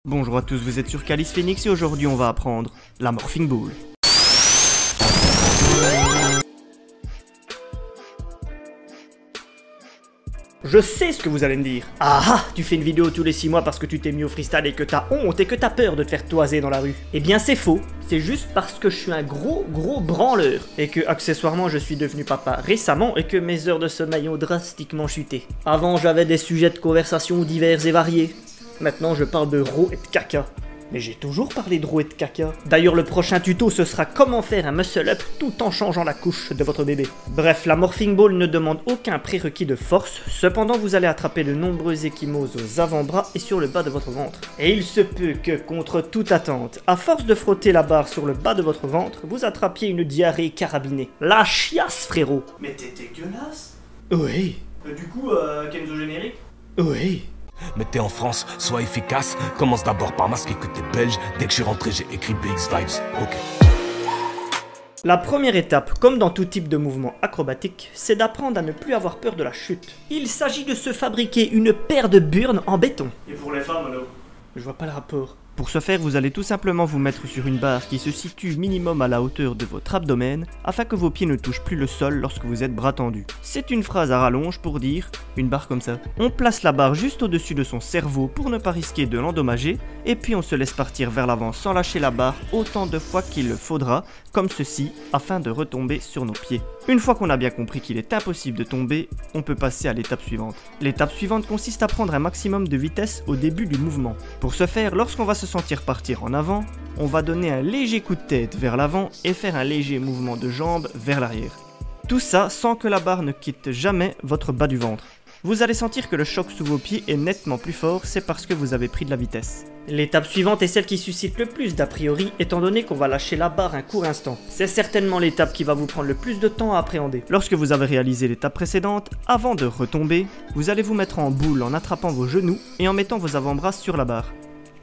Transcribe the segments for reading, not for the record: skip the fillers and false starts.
Bonjour à tous, vous êtes sur Calice Phoenix et aujourd'hui on va apprendre la Morphing Ball. Je sais ce que vous allez me dire. Ah, tu fais une vidéo tous les 6 mois parce que tu t'es mis au freestyle et que t'as honte et que t'as peur de te faire toiser dans la rue. Eh bien c'est faux, c'est juste parce que je suis un gros branleur. Et que accessoirement je suis devenu papa récemment et que mes heures de sommeil ont drastiquement chuté. Avant j'avais des sujets de conversation divers et variés. Maintenant je parle de roux et de caca. Mais j'ai toujours parlé de roux et de caca. D'ailleurs le prochain tuto ce sera comment faire un muscle-up tout en changeant la couche de votre bébé. Bref, la Morphing Ball ne demande aucun prérequis de force, cependant vous allez attraper de nombreux ecchymoses aux avant-bras et sur le bas de votre ventre. Et il se peut que, contre toute attente, à force de frotter la barre sur le bas de votre ventre, vous attrapiez une diarrhée carabinée. La chiasse frérot. Mais t'es dégueulasse. Oui. Du coup, Kenzo générique. Oui. Mais t'es en France, sois efficace. Commence d'abord par masquer que t'es belge. Dès que je suis rentré, j'ai écrit BX Vibes. Ok. La première étape, comme dans tout type de mouvement acrobatique, c'est d'apprendre à ne plus avoir peur de la chute. Il s'agit de se fabriquer une paire de burnes en béton. Et pour les femmes, alors? Je vois pas le rapport. Pour ce faire, vous allez tout simplement vous mettre sur une barre qui se situe minimum à la hauteur de votre abdomen, afin que vos pieds ne touchent plus le sol lorsque vous êtes bras tendus. C'est une phrase à rallonge pour dire une barre comme ça. On place la barre juste au-dessus de son cerveau pour ne pas risquer de l'endommager, et puis on se laisse partir vers l'avant sans lâcher la barre autant de fois qu'il le faudra, comme ceci, afin de retomber sur nos pieds. Une fois qu'on a bien compris qu'il est impossible de tomber, on peut passer à l'étape suivante. L'étape suivante consiste à prendre un maximum de vitesse au début du mouvement. Pour ce faire, lorsqu'on va se sentir partir en avant, on va donner un léger coup de tête vers l'avant et faire un léger mouvement de jambe vers l'arrière. Tout ça sans que la barre ne quitte jamais votre bas du ventre. Vous allez sentir que le choc sous vos pieds est nettement plus fort, c'est parce que vous avez pris de la vitesse. L'étape suivante est celle qui suscite le plus d'a priori, étant donné qu'on va lâcher la barre un court instant. C'est certainement l'étape qui va vous prendre le plus de temps à appréhender. Lorsque vous avez réalisé l'étape précédente, avant de retomber, vous allez vous mettre en boule en attrapant vos genoux et en mettant vos avant-bras sur la barre.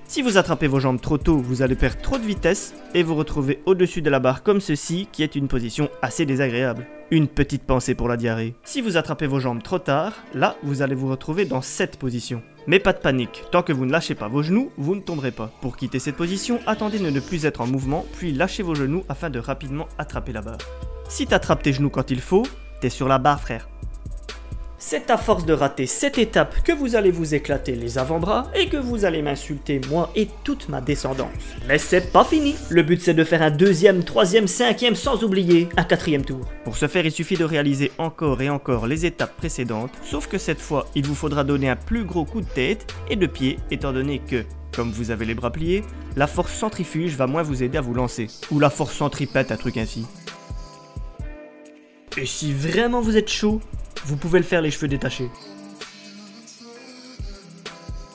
Si vous attrapez vos jambes trop tôt, vous allez perdre trop de vitesse et vous retrouver au-dessus de la barre comme ceci, qui est une position assez désagréable. Une petite pensée pour la diarrhée. Si vous attrapez vos jambes trop tard, là, vous allez vous retrouver dans cette position. Mais pas de panique, tant que vous ne lâchez pas vos genoux, vous ne tomberez pas. Pour quitter cette position, attendez de ne plus être en mouvement, puis lâchez vos genoux afin de rapidement attraper la barre. Si t'attrapes tes genoux quand il faut, t'es sur la barre frère. C'est à force de rater cette étape que vous allez vous éclater les avant-bras et que vous allez m'insulter moi et toute ma descendance. Mais c'est pas fini. Le but c'est de faire un deuxième, troisième, cinquième sans oublier un quatrième tour. Pour ce faire, il suffit de réaliser encore et encore les étapes précédentes, sauf que cette fois, il vous faudra donner un plus gros coup de tête et de pied étant donné que, comme vous avez les bras pliés, la force centrifuge va moins vous aider à vous lancer. Ou la force centripète, un truc ainsi. Et si vraiment vous êtes chaud, vous pouvez le faire les cheveux détachés.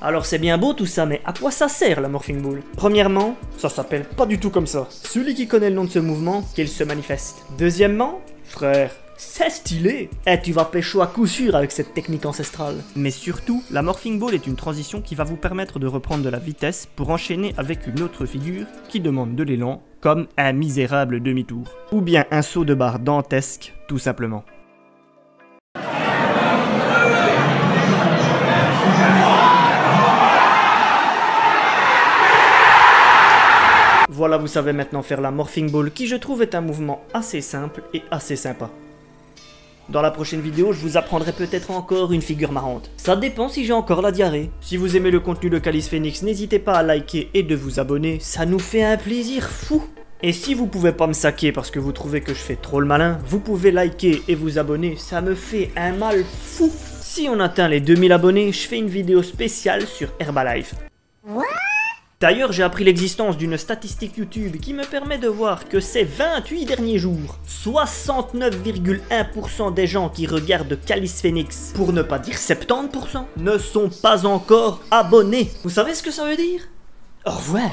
Alors c'est bien beau tout ça, mais à quoi ça sert la Morphing Ball? Premièrement, ça s'appelle pas du tout comme ça. Celui qui connaît le nom de ce mouvement, qu'il se manifeste. Deuxièmement, frère, c'est stylé. Et tu vas pécho à coup sûr avec cette technique ancestrale. Mais surtout, la Morphing Ball est une transition qui va vous permettre de reprendre de la vitesse pour enchaîner avec une autre figure qui demande de l'élan, comme un misérable demi-tour. Ou bien un saut de barre dantesque, tout simplement. Voilà, vous savez maintenant faire la Morphing Ball qui je trouve est un mouvement assez simple et assez sympa. Dans la prochaine vidéo, je vous apprendrai peut-être encore une figure marrante. Ça dépend si j'ai encore la diarrhée. Si vous aimez le contenu de Calice Phoenix, n'hésitez pas à liker et de vous abonner, ça nous fait un plaisir fou. Et si vous pouvez pas me saquer parce que vous trouvez que je fais trop le malin, vous pouvez liker et vous abonner, ça me fait un mal fou. Si on atteint les 2000 abonnés, je fais une vidéo spéciale sur Herbalife. D'ailleurs, j'ai appris l'existence d'une statistique YouTube qui me permet de voir que ces 28 derniers jours, 69,1% des gens qui regardent Calice Phoenix, pour ne pas dire 70%, ne sont pas encore abonnés. Vous savez ce que ça veut dire? Au revoir.